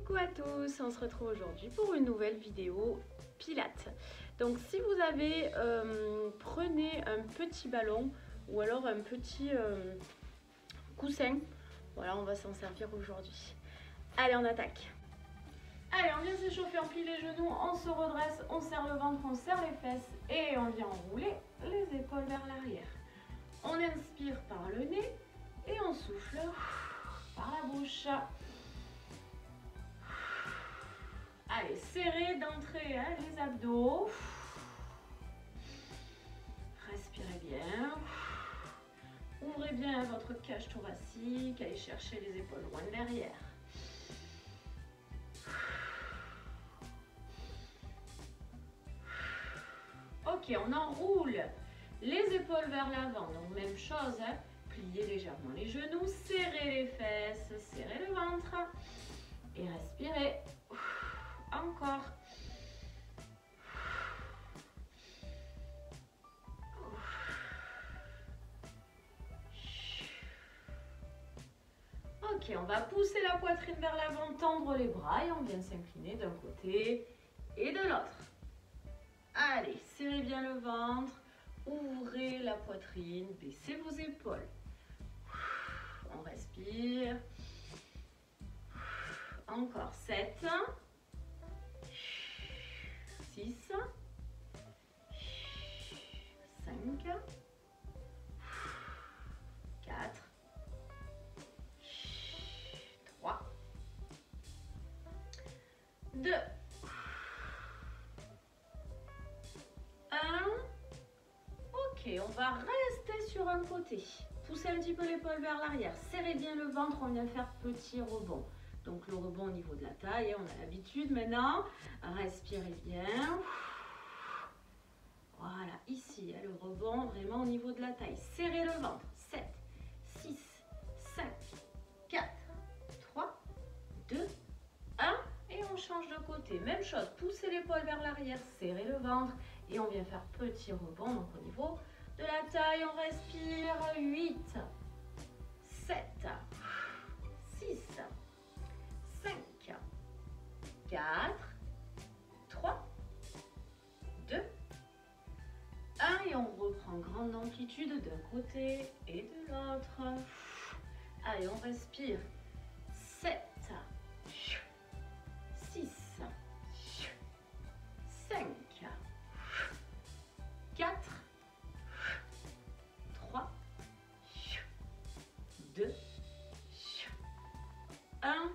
Coucou à tous, on se retrouve aujourd'hui pour une nouvelle vidéo pilates. Donc si vous avez, prenez un petit ballon ou alors un petit coussin. Voilà, on va s'en servir aujourd'hui. Allez, on attaque. Allez, on vient s'échauffer, on plie les genoux, on se redresse, on serre le ventre, on serre les fesses et on vient enrouler les épaules vers l'arrière. On inspire par le nez et on souffle par la bouche. Allez, serrez d'entrée les abdos. Respirez bien. Ouvrez bien votre cage thoracique. Allez chercher les épaules loin derrière. Ok, on enroule les épaules vers l'avant. Donc même chose, hein. Pliez légèrement les genoux, serrez les fesses, serrez le ventre et respirez. Encore. Ok, on va pousser la poitrine vers l'avant, tendre les bras et on vient s'incliner d'un côté et de l'autre. Allez, serrez bien le ventre, ouvrez la poitrine, baissez vos épaules. On respire. Encore 7. 6, 5, 4, 3, 2, 1. Ok, on va rester sur un côté. Poussez un petit peu l'épaule vers l'arrière. Serrez bien le ventre, on vient faire petit rebond. Donc le rebond au niveau de la taille, on a l'habitude maintenant. Respirez bien. Voilà, ici, le rebond vraiment au niveau de la taille. Serrez le ventre. 7, 6, 5, 4, 3, 2, 1. Et on change de côté. Même chose, poussez l'épaule vers l'arrière, serrez le ventre. Et on vient faire petit rebond donc au niveau de la taille. On respire. 8, 7, 6, 5, 4, 3, 2, 1 et on reprend grande amplitude d'un côté et de l'autre. Allez, on respire. 7, 6, 5, 4, 3, 2, 1.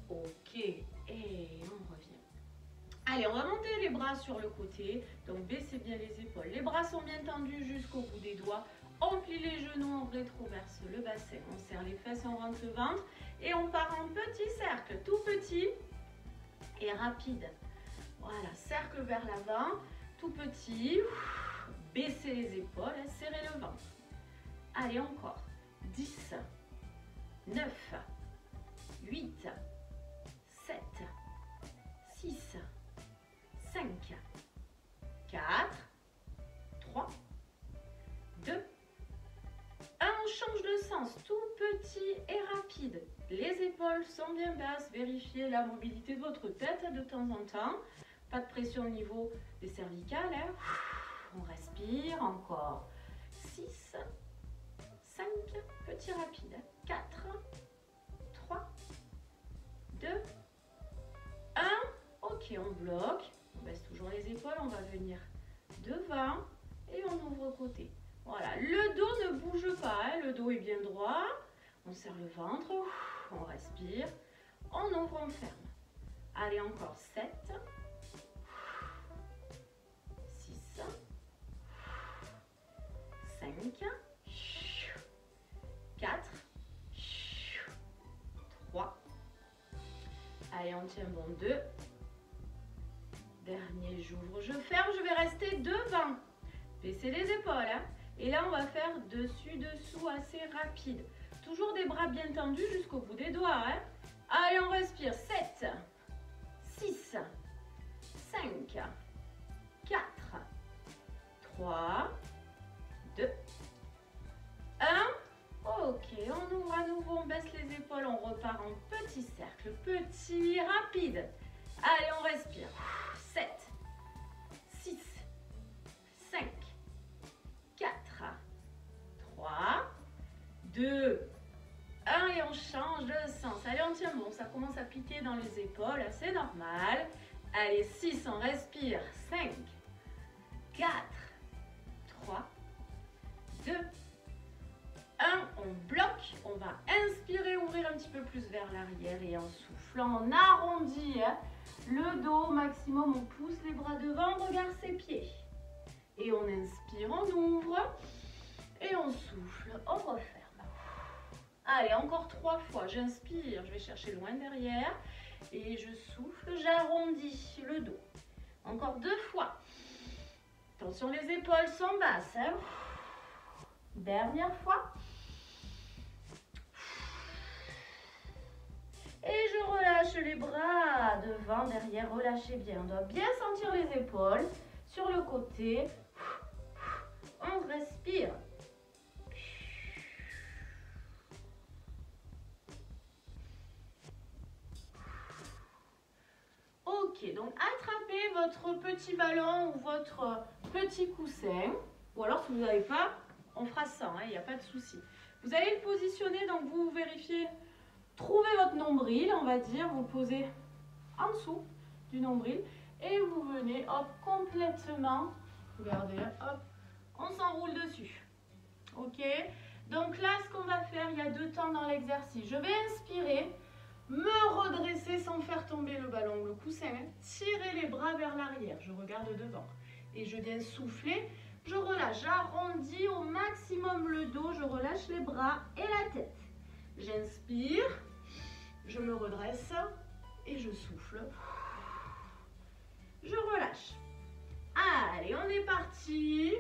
Ok, et on revient. Allez, on va monter les bras sur le côté. Donc, baissez bien les épaules. Les bras sont bien tendus jusqu'au bout des doigts. On plie les genoux, on rétroverse le bassin. On serre les fesses, on rentre le ventre. Et on part en petit cercle, tout petit et rapide. Voilà, cercle vers l'avant, tout petit. Baissez les épaules, serrez le ventre. Allez, encore. 10, 9, 8, 7, 6, 5, 4, 3, 2, 1. On change de sens, tout petit et rapide. Les épaules sont bien basses. Vérifiez la mobilité de votre tête de temps en temps. Pas de pression au niveau des cervicales. Hein. On respire encore. 6, 5, petit rapide. 4, 3, 2, 1. Ok, on bloque. On baisse toujours les épaules. On va venir devant et on ouvre côté. Voilà, le dos ne bouge pas. Hein. Le dos est bien droit. On serre le ventre. On respire. On ouvre, on ferme. Allez, encore 7, 6, 5, 4, 3. Allez, on tient bon. 2. Dernier, j'ouvre, je ferme. Je vais rester devant. Baissez les épaules. Hein. Et là, on va faire dessus-dessous assez rapide. Toujours des bras bien tendus jusqu'au bout des doigts. Hein. Allez, on respire. 7, 6, 5, 4, 3, 2, 1. Ok, on ouvre à nouveau, on baisse les épaules, on repart en petit petit cercle, petit, rapide. Allez, on respire. 7, 6, 5, 4, 3, 2, 1 et on change de sens. Allez, on tient bon, ça commence à piquer dans les épaules, c'est normal. Allez, 6, on respire. 5, 4, 3, 2, 1, on bloque. On va inspirer, ouvrir un petit peu plus vers l'arrière et en soufflant, on arrondit le dos au maximum. On pousse les bras devant, on regarde ses pieds. Et on inspire, on ouvre et on souffle, on referme. Allez, encore 3 fois. J'inspire, je vais chercher loin derrière. Et je souffle, j'arrondis le dos. Encore 2 fois. Attention, les épaules sont basses. Hein. Dernière fois. Et je relâche les bras devant, derrière. Relâchez bien. On doit bien sentir les épaules sur le côté. On respire. Ok, donc attrapez votre petit ballon ou votre petit coussin. Ou alors si vous n'avez pas, on fera ça, il n'y a pas de souci. Vous allez le positionner, donc vous vérifiez, trouvez votre nombril, on va dire, vous le posez en dessous du nombril. Et vous venez, hop, complètement, regardez, hop, on s'enroule dessus. Ok, donc là ce qu'on va faire, il y a 2 temps dans l'exercice. Je vais inspirer. Me redresser sans faire tomber le ballon ou le coussin. Tirer les bras vers l'arrière. Je regarde devant. Et je viens souffler. Je relâche. J'arrondis au maximum le dos. Je relâche les bras et la tête. J'inspire. Je me redresse. Et je souffle. Je relâche. Allez, on est parti.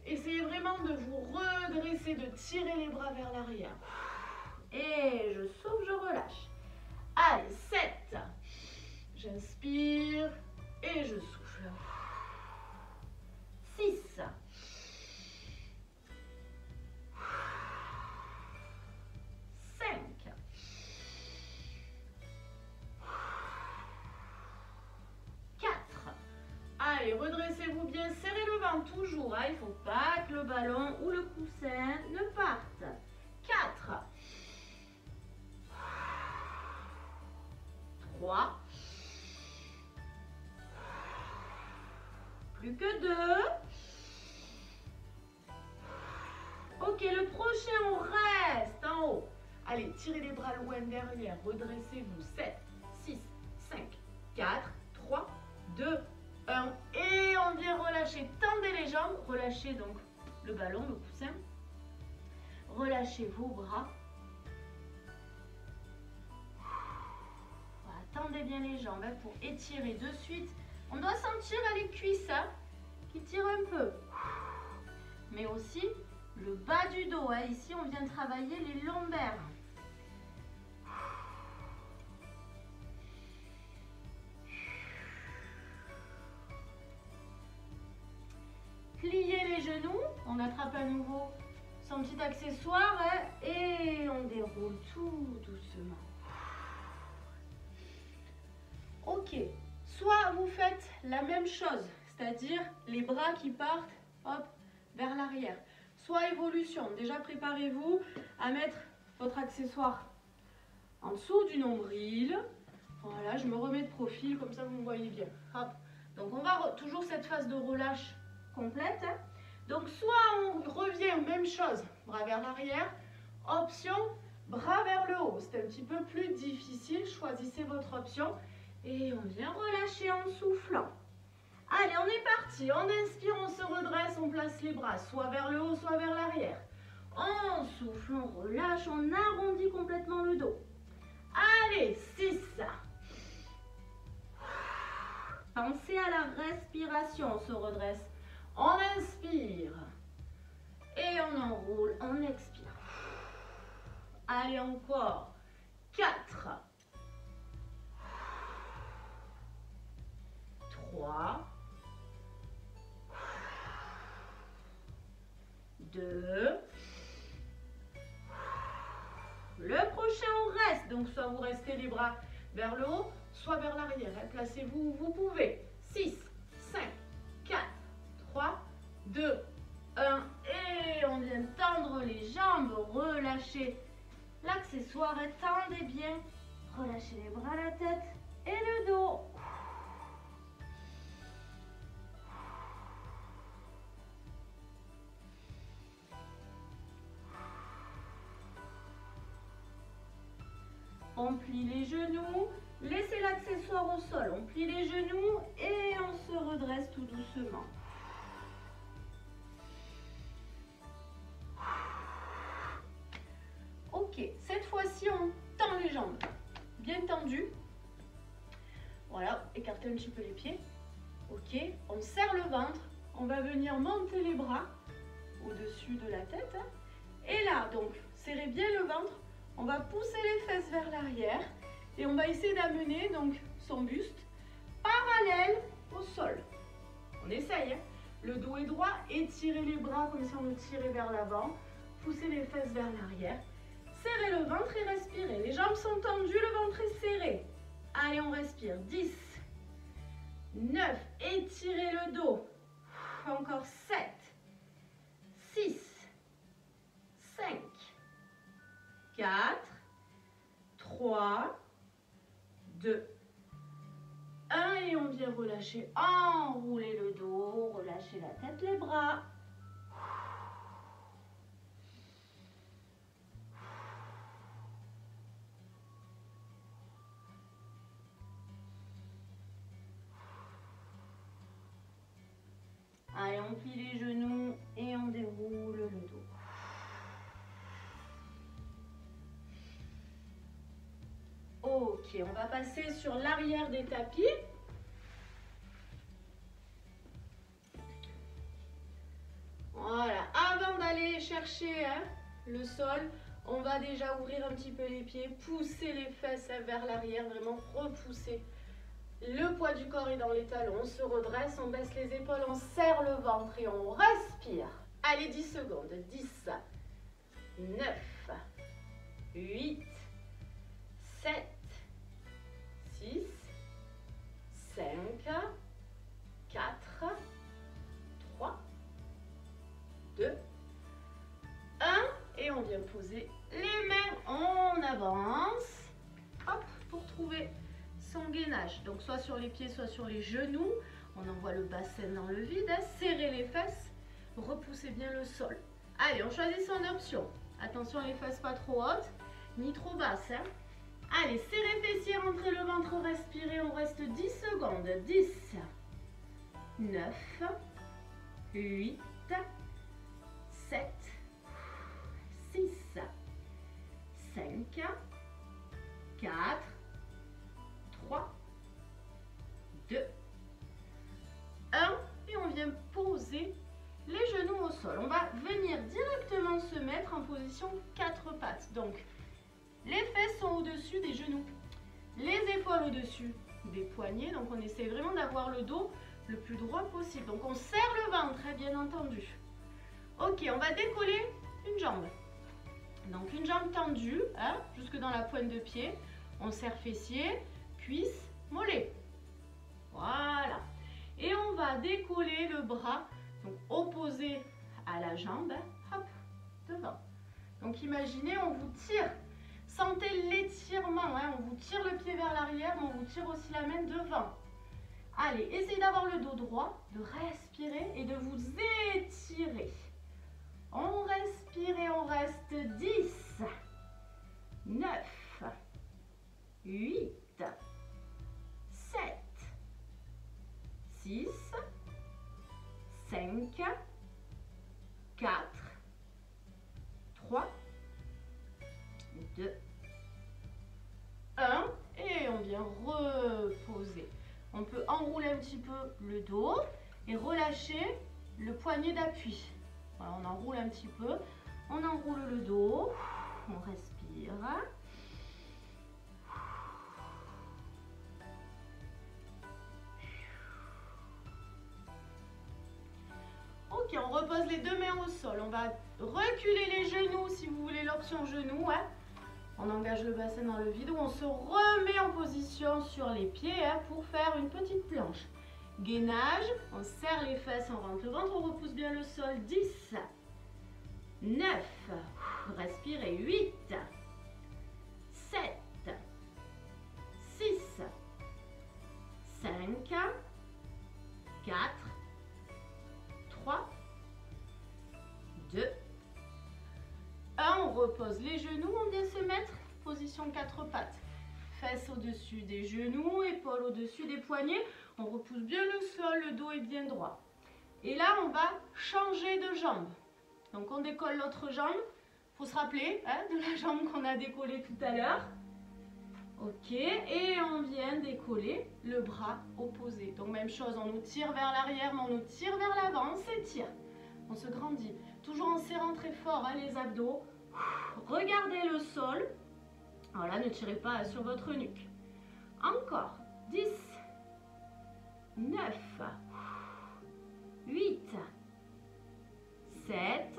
Essayez vraiment de vous redresser, de tirer les bras vers l'arrière. Et je souffle, je relâche. Allez, 7. J'inspire et je souffle. 6. 5. 4. Allez, redressez-vous bien, serrez le ventre toujours. Il ne faut pas que le ballon ou le coussin ne parte. 4. 3. Plus que 2. Ok, le prochain, on reste en haut. Allez, tirez les bras loin derrière. Redressez-vous. 7, 6, 5, 4, 3, 2, 1. Et on vient relâcher. Tendez les jambes. Relâchez donc le ballon, le coussin. Relâchez vos bras. Tendez bien les jambes pour étirer de suite. On doit sentir les cuisses qui tirent un peu. Mais aussi le bas du dos. Ici, on vient travailler les lombaires. Pliez les genoux. On attrape à nouveau son petit accessoire et on déroule tout doucement. Ok, soit vous faites la même chose, c'est-à-dire les bras qui partent hop, vers l'arrière. Soit évolution, déjà préparez-vous à mettre votre accessoire en dessous du nombril. Voilà, je me remets de profil, comme ça vous me voyez bien. Hop. Donc on va toujours cette phase de relâche complète. Donc soit on revient, même chose, bras vers l'arrière. Option, bras vers le haut. C'est un petit peu plus difficile, choisissez votre option. Et on vient relâcher en soufflant. Allez, on est parti. On inspire, on se redresse, on place les bras soit vers le haut, soit vers l'arrière. On souffle, on relâche, on arrondit complètement le dos. Allez, 6. Pensez à la respiration, on se redresse. On inspire. Et on enroule, on expire. Allez, encore. 4. 3, 2, le prochain on reste, Donc soit vous restez les bras vers le haut, soit vers l'arrière. Placez-vous où vous pouvez. 6, 5, 4, 3, 2, 1. Et on vient tendre les jambes, relâchez l'accessoire et tendez bien. Relâchez les bras, la tête et le dos. On plie les genoux, laissez l'accessoire au sol. On plie les genoux et on se redresse tout doucement. Ok, cette fois-ci, on tend les jambes. Bien tendues. Voilà, écartez un petit peu les pieds. Ok, on serre le ventre. On va venir monter les bras au-dessus de la tête. Et là, donc, serrez bien le ventre. On va pousser les fesses vers l'arrière et on va essayer d'amener donc son buste parallèle au sol. On essaye. Hein. Le dos est droit, étirez les bras comme si on le tirait vers l'avant. Poussez les fesses vers l'arrière. Serrez le ventre et respirez. Les jambes sont tendues, le ventre est serré. Allez, on respire. 10, 9, étirez le dos. Encore 7, 6, 5, 4, 3, 2, 1 et on vient relâcher, enrouler le dos, relâcher la tête, les bras. Allez, on plie les genoux et on déroule le dos. Ok, on va passer sur l'arrière des tapis. Voilà, avant d'aller chercher le sol, on va déjà ouvrir un petit peu les pieds, pousser les fesses vers l'arrière, vraiment repousser. Le poids du corps est dans les talons, on se redresse, on baisse les épaules, on serre le ventre et on respire. Allez, 10 secondes. 10, 9, 8, 7, 6, 5, 4, 3, 2, 1. Et on vient poser les mains, on avance. Hop, pour trouver son gainage. Donc soit sur les pieds, soit sur les genoux. On envoie le bassin dans le vide. Serrez les fesses, repoussez bien le sol. Allez, on choisit son option. Attention, les fesses pas trop hautes, ni trop basses. Hein. Allez, serrez fessiers, rentrez le ventre, respirez. On reste 10 secondes. 10, 9, 8, 7, 6, 5, 4, 3, 2, 1. Et on vient poser les genoux au sol. On va venir directement se mettre en position 4 pattes. Donc, les fesses sont au-dessus des genoux. Les épaules au-dessus des poignets. Donc, on essaie vraiment d'avoir le dos le plus droit possible. Donc, on serre le ventre, bien entendu. Ok, on va décoller une jambe. Donc, une jambe tendue, jusque dans la pointe de pied. On serre fessier, cuisse, mollet. Voilà. Et on va décoller le bras, donc opposé à la jambe, hop, devant. Donc imaginez, on vous tire, sentez l'étirement, on vous tire le pied vers l'arrière, mais on vous tire aussi la main devant. Allez, essayez d'avoir le dos droit, de respirer et de vous étirer. On respire et on reste 10, 9, 8, 7, 6, 5, 4, 3, 2, 1. Et on vient reposer. On peut enrouler un petit peu le dos et relâcher le poignet d'appui. Voilà, on enroule un petit peu. On enroule le dos. On respire. Ok, on repose les deux mains au sol. On va reculer les genoux si vous voulez l'option genoux. On engage le bassin dans le vide ou on se remet en position sur les pieds hein, pour faire une petite planche. Gainage, on serre les fesses, on rentre le ventre, on repousse bien le sol. 10, 9, respirez, 8, 7, 6, 5, 4, 3, 2, 1. On repose les genoux, on vient se mettre position 4 pattes. Fesses au-dessus des genoux, épaules au-dessus des poignets. On repousse bien le sol, le dos est bien droit. Et là, on va changer de jambe. Donc, on décolle l'autre jambe. Il faut se rappeler hein, de la jambe qu'on a décollée tout à l'heure. Ok, et on vient décoller le bras opposé. Donc, même chose, on nous tire vers l'arrière, mais on nous tire vers l'avant, on s'étire. On se grandit. Toujours en serrant très fort hein, les abdos. Regardez le sol. Voilà, ne tirez pas sur votre nuque. Encore. 10, 9, 8, 7,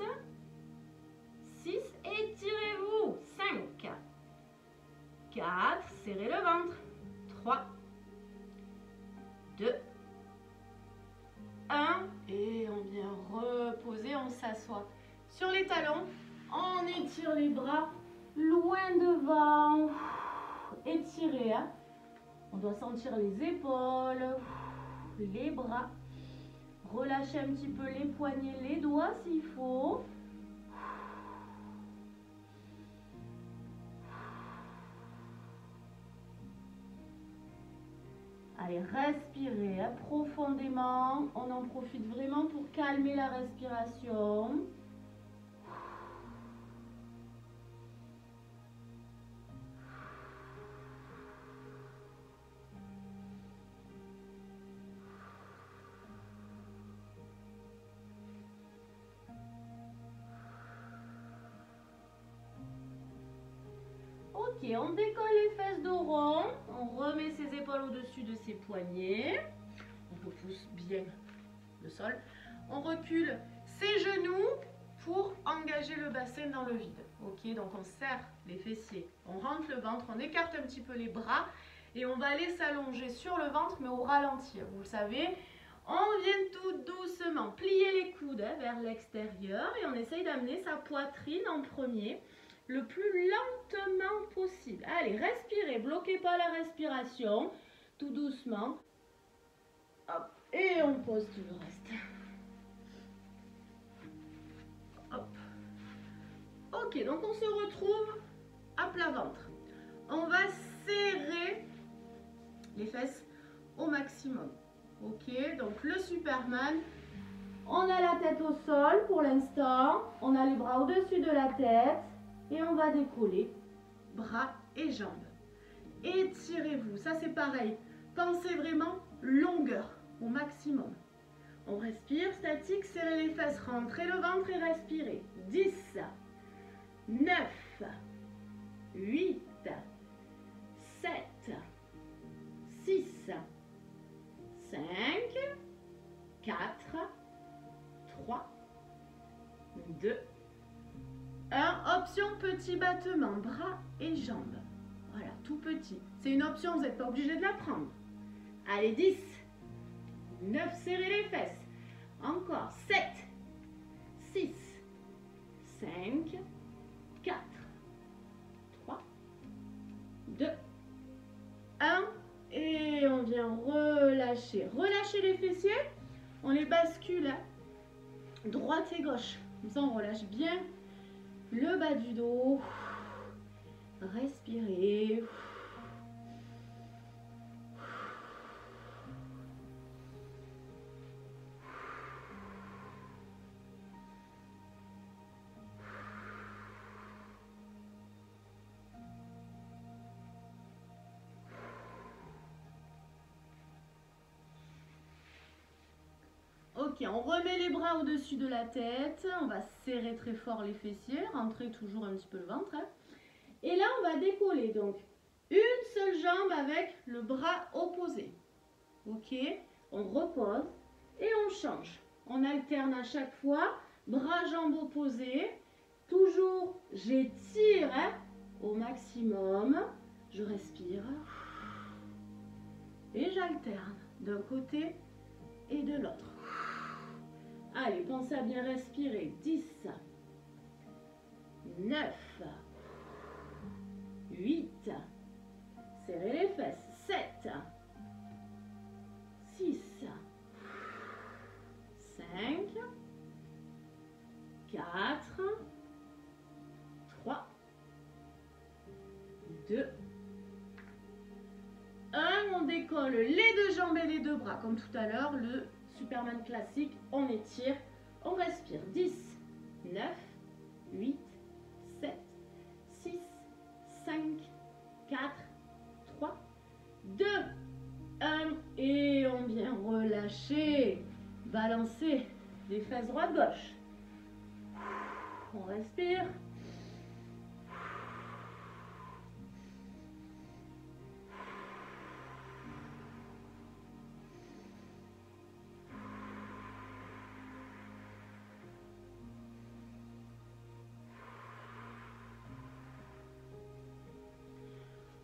6, étirez-vous. 5, 4, serrez le ventre. 3, 2, 1. Et on vient reposer, on s'assoit sur les talons. On étire les bras loin devant. Étirez. Hein. On doit sentir les épaules, les bras. Relâchez un petit peu les poignets, les doigts s'il faut. Allez, respirez hein, profondément. On en profite vraiment pour calmer la respiration. Ok, on décolle les fesses dos rond, on remet ses épaules au-dessus de ses poignets, on repousse bien le sol, on recule ses genoux pour engager le bassin dans le vide. Ok, donc on serre les fessiers, on rentre le ventre, on écarte un petit peu les bras et on va aller s'allonger sur le ventre mais au ralenti. Vous le savez, on vient tout doucement plier les coudes hein, vers l'extérieur et on essaye d'amener sa poitrine en premier. Le plus lentement possible. Allez, respirez, bloquez pas la respiration, tout doucement. Hop, et on pose tout le reste. Hop. Ok, donc on se retrouve à plat ventre. On va serrer les fesses au maximum. Ok, donc le Superman. On a la tête au sol pour l'instant. On a les bras au-dessus de la tête. Et on va décoller bras et jambes. Étirez-vous, ça c'est pareil. Pensez vraiment longueur au maximum. On respire, statique, serrez les fesses, rentrez le ventre et respirez. 10, 9, 8, 7, 6, 5, 4, 3, 2, 1. Option petit battement, bras et jambes. Voilà, tout petit. C'est une option, vous n'êtes pas obligé de la prendre. Allez, 10, 9, serrez les fesses. Encore, 7, 6, 5, 4, 3, 2, 1. Et on vient relâcher. Relâchez les fessiers. On les bascule à droite et gauche. Comme ça, on relâche bien le bas du dos. Respirez. Ok, on remet les bras au-dessus de la tête. On va serrer très fort les fessiers. Rentrer toujours un petit peu le ventre. Hein. Et là, on va décoller. Donc, une seule jambe avec le bras opposé. Ok, on repose et on change. On alterne à chaque fois. Bras, jambes opposées. Toujours, j'étire hein, au maximum. Je respire. Et j'alterne d'un côté et de l'autre. Allez, pensez à bien respirer. 10, 9, 8, serrez les fesses. 7, 6, 5, 4, 3, 2, 1. On décolle les deux jambes et les deux bras. Comme tout à l'heure, le Superman classique. On étire, on respire. 10, 9, 8, 7, 6, 5, 4, 3, 2, 1. Et on vient relâcher, balancer les fesses droite-gauche. On respire.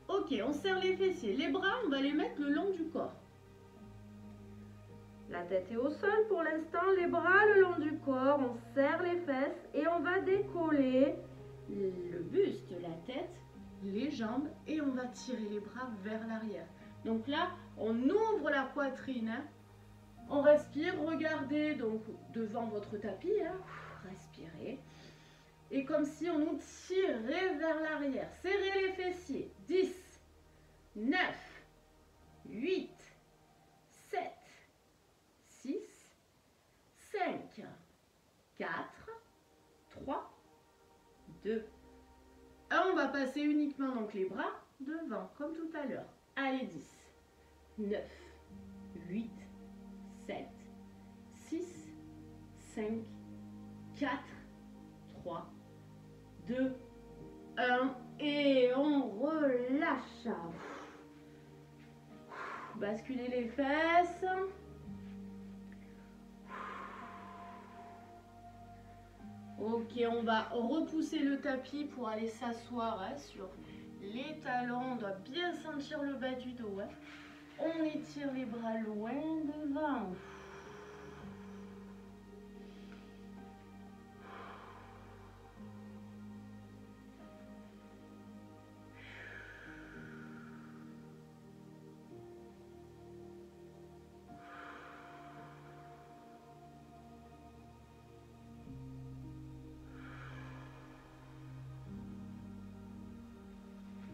Ok, on serre les fessiers. Les bras, on va les mettre le long du corps. La tête est au sol pour l'instant, les bras le long du corps. On serre les fesses et on va décoller le buste, la tête, les jambes et on va tirer les bras vers l'arrière. Donc là, on ouvre la poitrine. Hein. On respire, regardez donc devant votre tapis. Hein. Respirez. Et comme si on nous tirait vers l'arrière. Serrez les fessiers. 10, 9, 8, 7, 6, 5, 4, 3, 2, 1. On va passer uniquement donc les bras devant, comme tout à l'heure. Allez, 10, 9, 8, 7, 6, 5, 4, 3, 2, 1. Et on relâche. Basculez les fesses. Ok, on va repousser le tapis pour aller s'asseoir hein, sur les talons. On doit bien sentir le bas du dos. Hein. On étire les bras loin devant.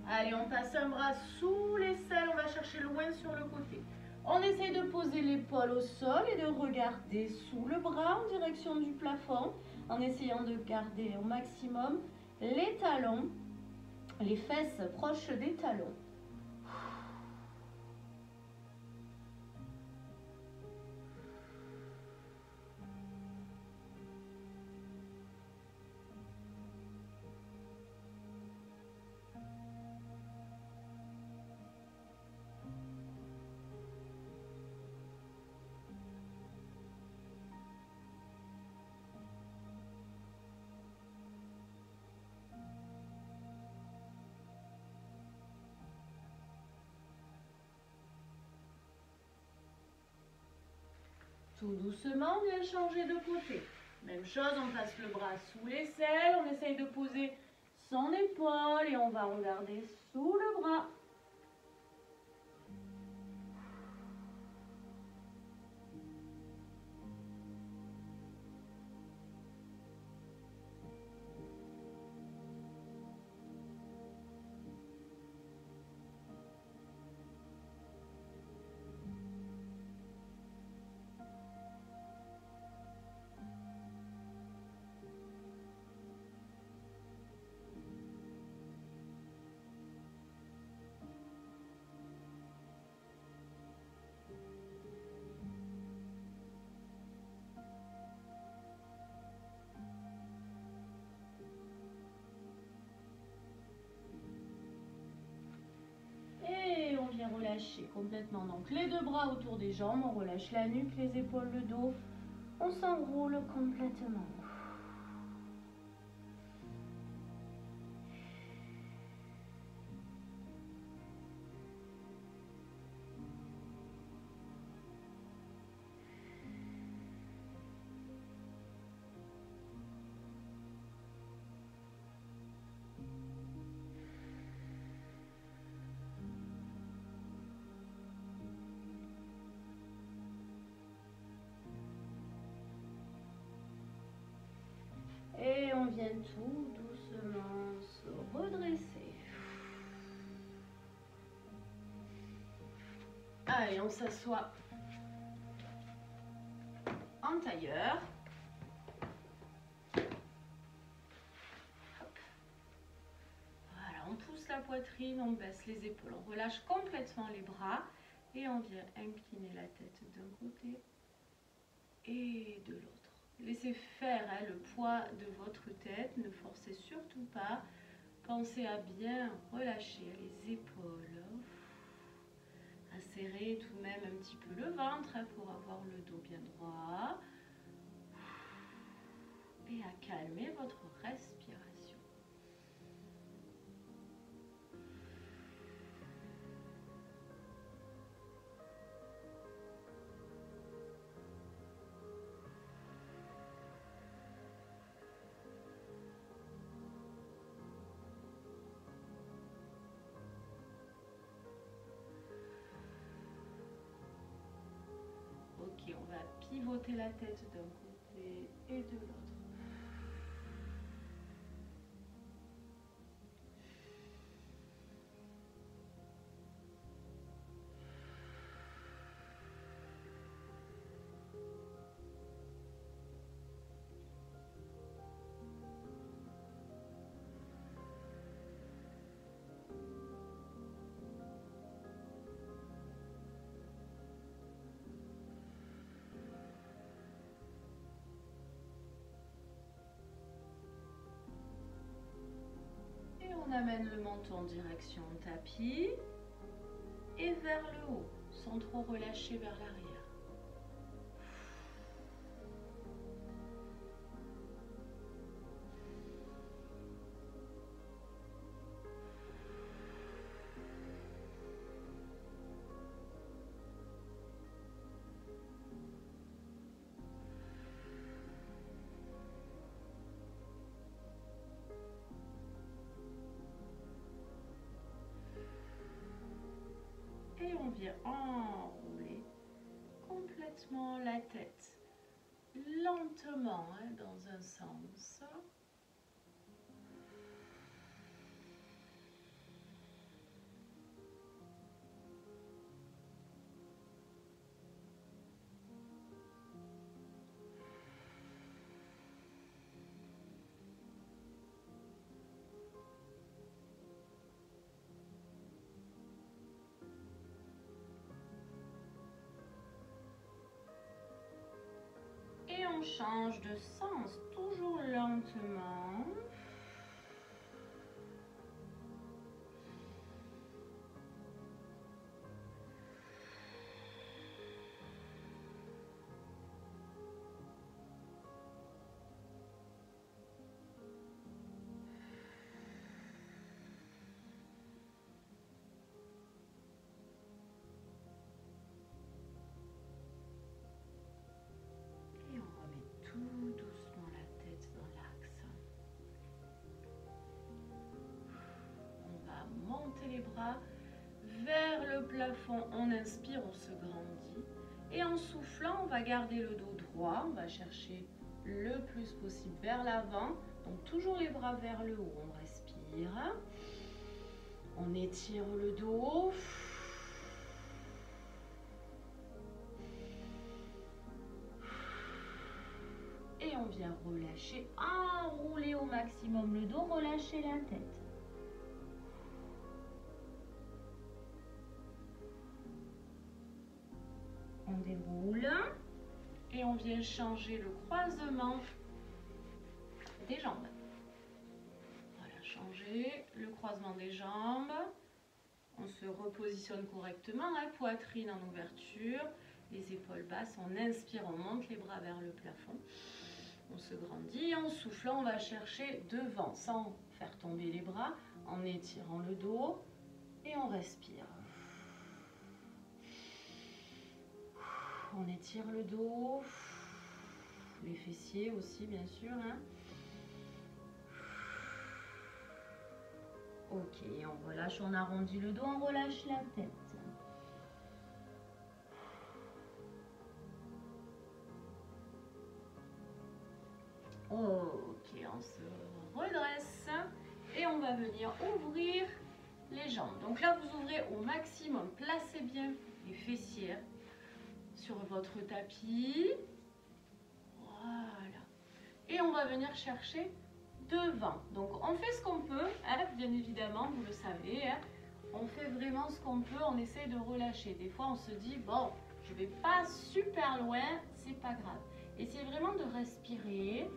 Allez, on passe un bras sous l'aisselle, on va chercher loin sur le côté. On essaye de poser l'épaule au sol et de regarder sous le bras en direction du plafond, en essayant de garder au maximum les talons, les fesses proches des talons. Tout doucement, on vient changer de côté. Même chose, on passe le bras sous l'aisselle, on essaye de poser son épaule et on va regarder sous le bras. Relâcher complètement donc les deux bras autour des jambes, on relâche la nuque, les épaules, le dos, on s'enroule complètement. tout doucement se redresser. Allez, on s'assoit en tailleur. Voilà, on pousse la poitrine, on baisse les épaules, on relâche complètement les bras et on vient incliner la tête d'un côté et de l'autre. Laissez faire le poids de votre tête, ne forcez surtout pas. Pensez à bien relâcher les épaules, à serrer tout de même un petit peu le ventre pour avoir le dos bien droit et à calmer votre respiration. Ok, on va pivoter la tête d'un côté et de l'autre. On amène le menton en direction tapis et vers le haut, sans trop relâcher vers l'arrière. Et on vient enrouler complètement la tête, lentement dans un sens. Et on change de sens, toujours lentement. Tout doucement la tête dans l'axe. On va monter les bras vers le plafond. On inspire, on se grandit. Et en soufflant, on va garder le dos droit. On va chercher le plus possible vers l'avant. Donc toujours les bras vers le haut. On respire. On étire le dos. Et on vient relâcher, enrouler au maximum le dos, relâcher la tête. On déroule et on vient changer le croisement des jambes. Voilà, changer le croisement des jambes. On se repositionne correctement, poitrine en ouverture, les épaules basses. On inspire, on monte les bras vers le plafond. On se grandit, en soufflant, on va chercher devant sans faire tomber les bras, en étirant le dos et on respire. On étire le dos, les fessiers aussi bien sûr. Ok, on relâche, on arrondit le dos, on relâche la tête. Ok, on se redresse et on va venir ouvrir les jambes. Donc là, vous ouvrez au maximum. Placez bien les fessiers sur votre tapis. Voilà. Et on va venir chercher devant. Donc on fait ce qu'on peut, hein, bien évidemment, vous le savez. Hein. On fait vraiment ce qu'on peut, on essaie de relâcher. Des fois, on se dit, bon, je vais pas super loin, c'est pas grave. Essayez vraiment de respirer.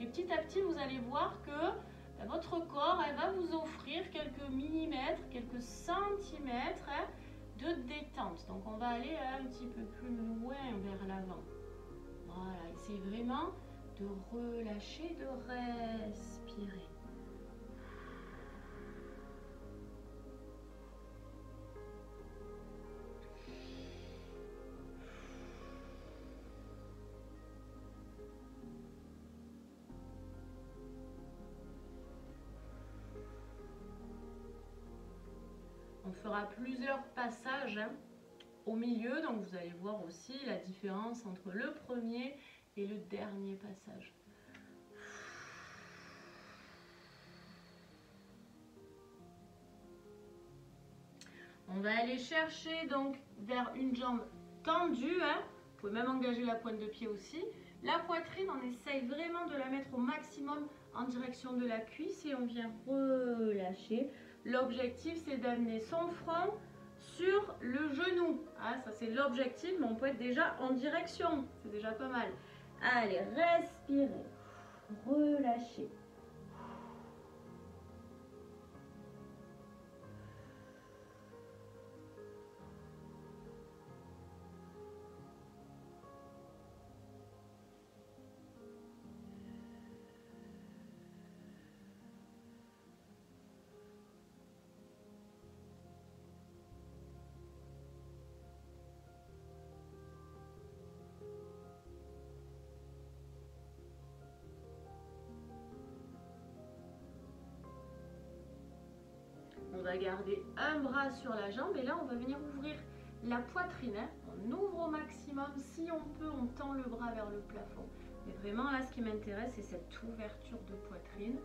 Et petit à petit, vous allez voir que votre corps va vous offrir quelques millimètres, quelques centimètres de détente. Donc, on va aller un petit peu plus loin vers l'avant. Voilà, essayez vraiment de relâcher, de respirer. On fera plusieurs passages au milieu, donc vous allez voir aussi la différence entre le premier et le dernier passage. On va aller chercher donc vers une jambe tendue, hein. Vous pouvez même engager la pointe de pied aussi. La poitrine, on essaye vraiment de la mettre au maximum en direction de la cuisse et on vient relâcher. L'objectif, c'est d'amener son front sur le genou. Ah, ça, c'est l'objectif, mais on peut être déjà en direction. C'est déjà pas mal. Allez, respirez. Relâchez. On va garder un bras sur la jambe et là on va venir ouvrir la poitrine. Hein. On ouvre au maximum, si on peut on tend le bras vers le plafond. Mais vraiment là ce qui m'intéresse c'est cette ouverture de poitrine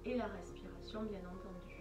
et la respiration bien entendu.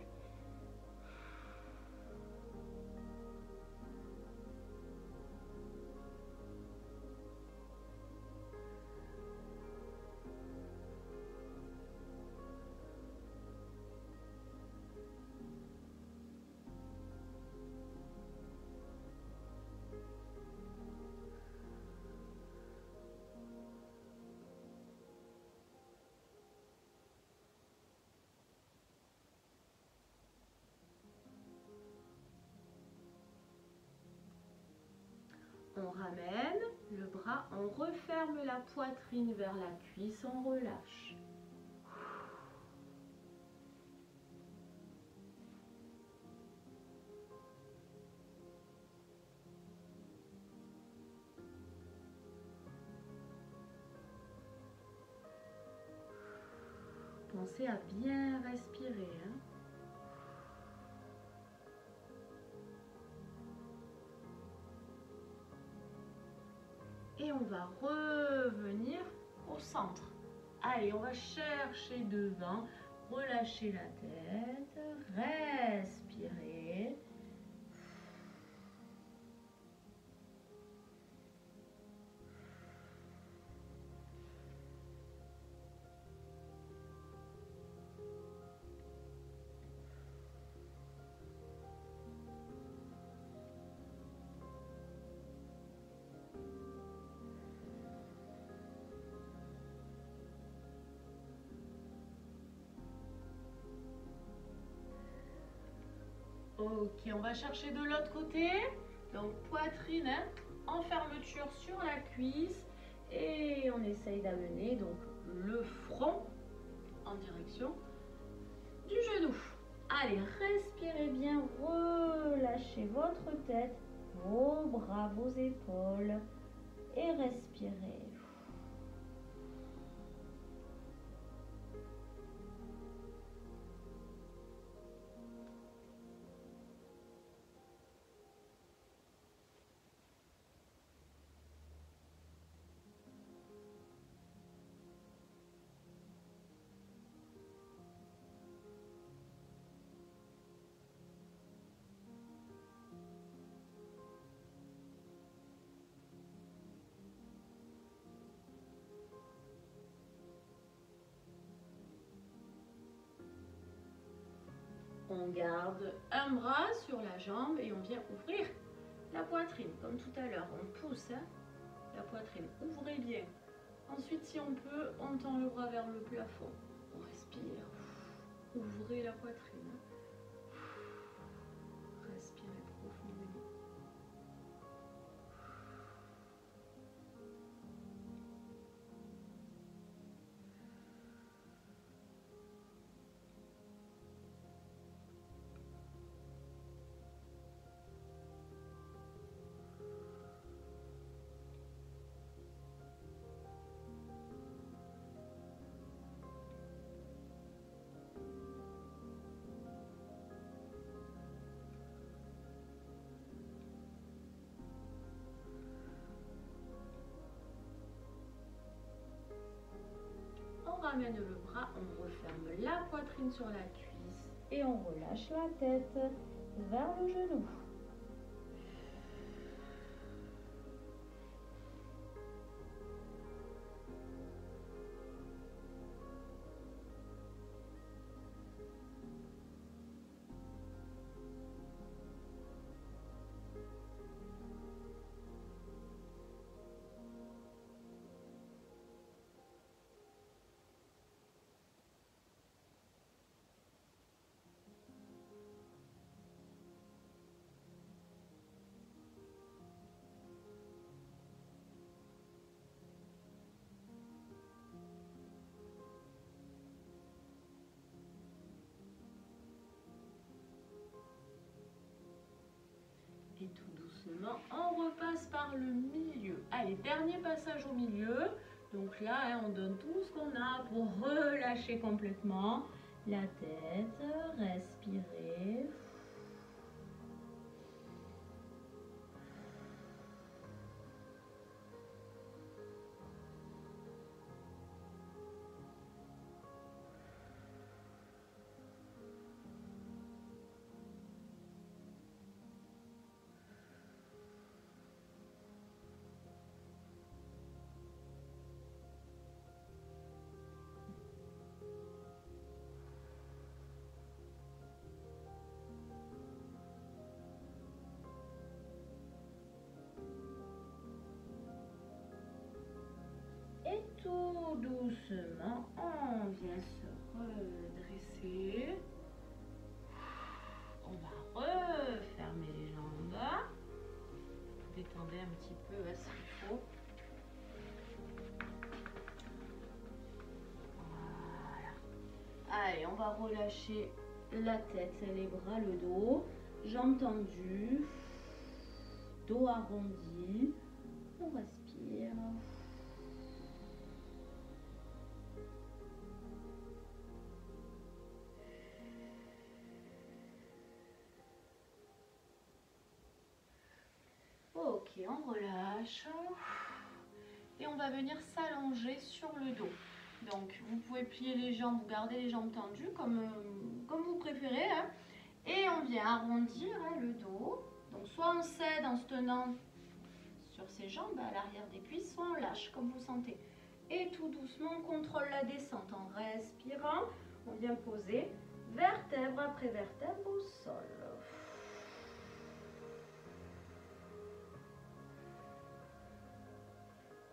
On ramène le bras, on referme la poitrine vers la cuisse, on relâche. Pensez à bien respirer. Hein. Et on va revenir au centre. Allez, on va chercher devant, relâcher la tête, respirer. Ok, on va chercher de l'autre côté. Donc poitrine hein, en fermeture sur la cuisse. Et on essaye d'amener donc le front en direction du genou. Allez, respirez bien, relâchez votre tête, vos bras, vos épaules. Et respirez. On garde un bras sur la jambe et on vient ouvrir la poitrine, comme tout à l'heure. On pousse hein, la poitrine. Ouvrez bien. Ensuite, si on peut, on tend le bras vers le plafond. On respire. Ouvrez la poitrine. Respirez profondément. On ramène le bras, on referme la poitrine sur la cuisse et on relâche la tête vers le genou. Et tout doucement, on repasse par le milieu. Allez, dernier passage au milieu. Donc là, hein, on donne tout ce qu'on a pour relâcher complètement la tête. Respirez. Et tout doucement, on vient se redresser. On va refermer les jambes. Détendez un petit peu s'il faut. Voilà. Allez, on va relâcher la tête, les bras, le dos. Jambes tendues. Dos arrondi. On respire. Ok, on relâche. Et on va venir s'allonger sur le dos. Donc, vous pouvez plier les jambes, vous gardez les jambes tendues comme vous préférez. Hein. Et on vient arrondir hein, le dos. Donc, soit on cède en se tenant sur ses jambes à l'arrière des cuisses, soit on lâche comme vous sentez. Et tout doucement, on contrôle la descente en respirant. On vient poser vertèbre après vertèbre au sol.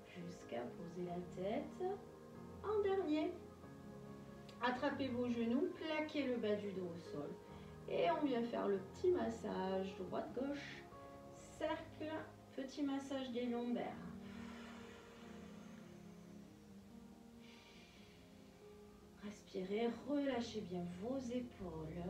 Jusqu'à poser la tête en dernier. Attrapez vos genoux, plaquez le bas du dos au sol. Et on vient faire le petit massage droite-gauche, cercle, petit massage des lombaires. Respirez, relâchez bien vos épaules.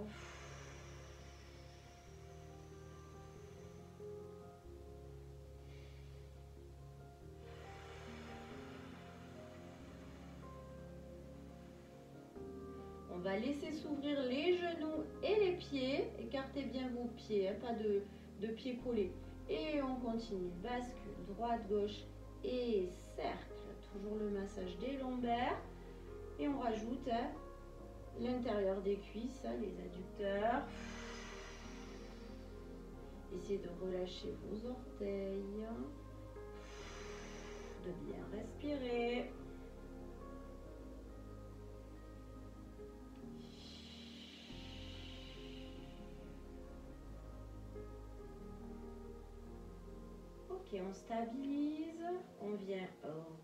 On va laisser s'ouvrir les genoux et les pieds. Écartez bien vos pieds, hein, pas de pieds collés. Et on continue. Bascule, droite, gauche et cercle. Toujours le massage des lombaires. Et on rajoute hein, l'intérieur des cuisses, hein, les adducteurs. Essayez de relâcher vos orteils. De bien respirer. Ok, on stabilise, on vient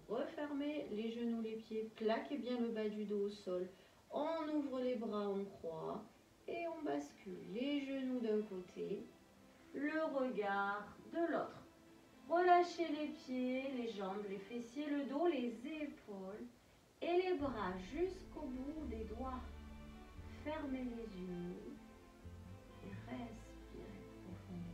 refermer les genoux, les pieds, plaquez bien le bas du dos au sol, on ouvre les bras, on croit et on bascule les genoux d'un côté, le regard de l'autre. Relâchez les pieds, les jambes, les fessiers, le dos, les épaules et les bras jusqu'au bout des doigts. Fermez les yeux et respirez profondément.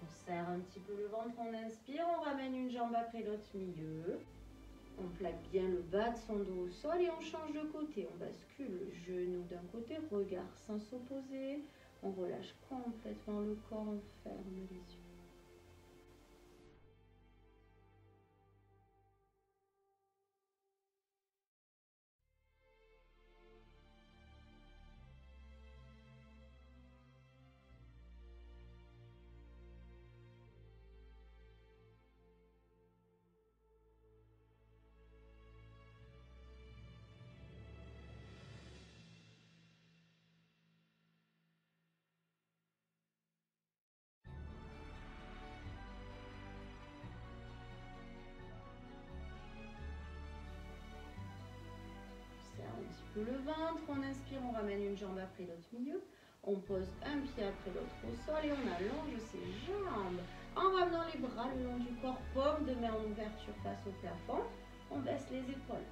On serre un petit peu le ventre, on inspire, on ramène une jambe après l'autre milieu. On plaque bien le bas de son dos au sol et on change de côté. On bascule le genou d'un côté, regard sans s'opposer. On relâche complètement le corps, on ferme les yeux. Un petit peu le ventre, on inspire, on ramène une jambe après l'autre milieu, on pose un pied après l'autre au sol et on allonge ses jambes en ramenant les bras le long du corps, paume de main en ouverture face au plafond, on baisse les épaules,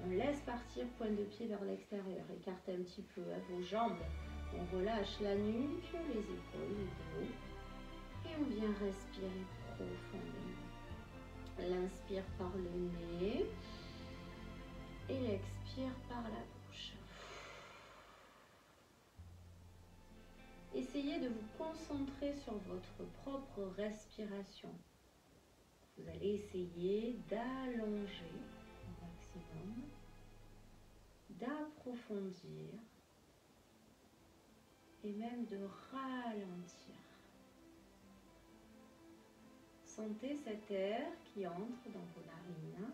on laisse partir pointe de pied vers l'extérieur, écartez un petit peu vos jambes, on relâche la nuque, les épaules, le dos et on vient respirer profondément. L'inspire par le nez et l'expire par la bouche. Essayez de vous concentrer sur votre propre respiration. Vous allez essayer d'allonger au maximum, d'approfondir et même de ralentir. Sentez cet air qui entre dans vos narines,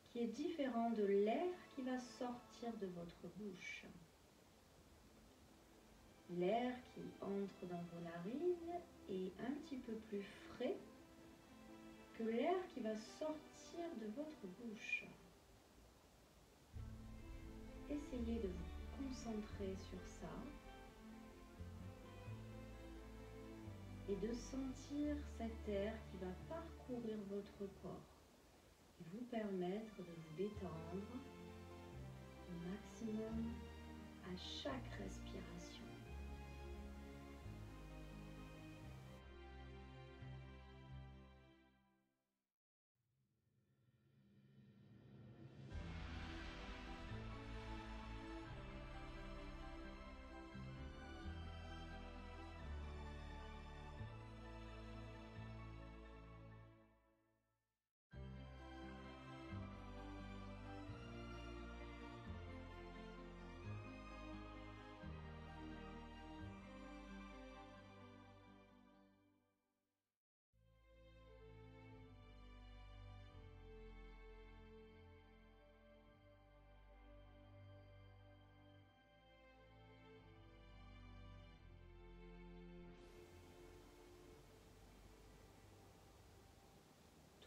qui est différent de l'air qui va sortir de votre bouche. L'air qui entre dans vos narines est un petit peu plus frais que l'air qui va sortir de votre bouche. Essayez de vous concentrer sur ça et de sentir cet air qui va parcourir votre corps et vous permettre de vous détendre au maximum à chaque respiration.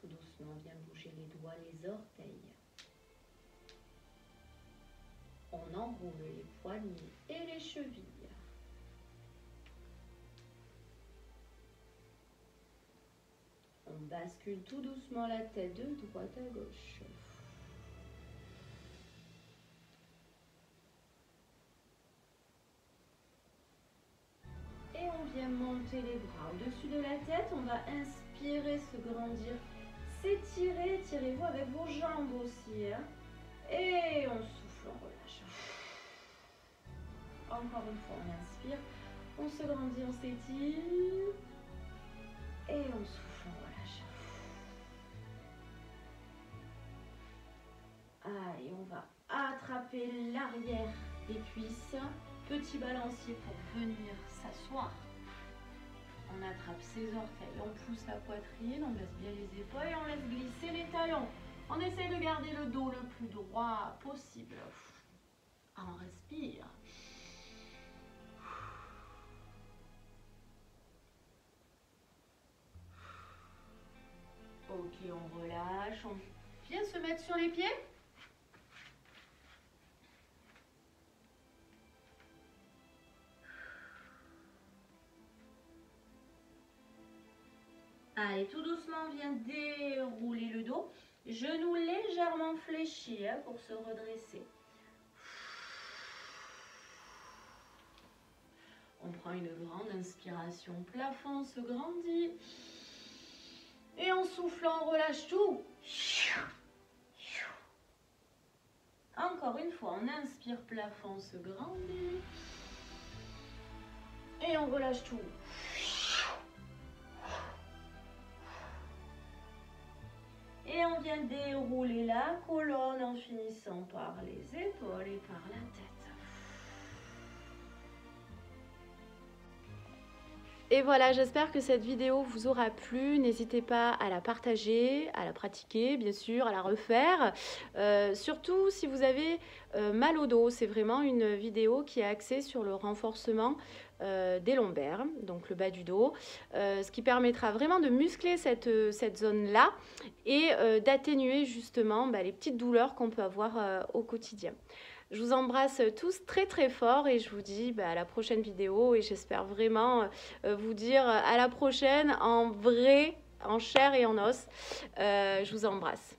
Tout doucement, bien bouger les doigts, les orteils. On enroule les poignets et les chevilles. On bascule tout doucement la tête de droite à gauche. Et on vient vient monter les bras au-dessus de la tête. On va inspirer, se grandir, s'étirer. Tirez-vous avec vos jambes aussi. Hein. Et on souffle, on relâche. Encore une fois, on inspire. On se grandit, on s'étire. Et on souffle, on relâche. Allez, on va attraper l'arrière des cuisses. Petit balancier pour venir s'asseoir. On attrape ses orteils, on pousse la poitrine, on baisse bien les épaules et on laisse glisser les talons. On essaie de garder le dos le plus droit possible. On respire. Ok, on relâche. On vient se mettre sur les pieds. Allez, tout doucement, on vient dérouler le dos. Genoux légèrement fléchis pour se redresser. On prend une grande inspiration, plafond se grandit. Et en soufflant, on relâche tout. Encore une fois, on inspire, plafond se grandit. Et on relâche tout. Et on vient dérouler la colonne en finissant par les épaules et par la tête. Et voilà, j'espère que cette vidéo vous aura plu. N'hésitez pas à la partager, à la pratiquer, bien sûr, à la refaire. Surtout si vous avez mal au dos, c'est vraiment une vidéo qui est axée sur le renforcement des lombaires, donc le bas du dos, ce qui permettra vraiment de muscler cette zone-là et d'atténuer justement les petites douleurs qu'on peut avoir au quotidien. Je vous embrasse tous très très fort et je vous dis à la prochaine vidéo et j'espère vraiment vous dire à la prochaine en vrai, en chair et en os. Je vous embrasse.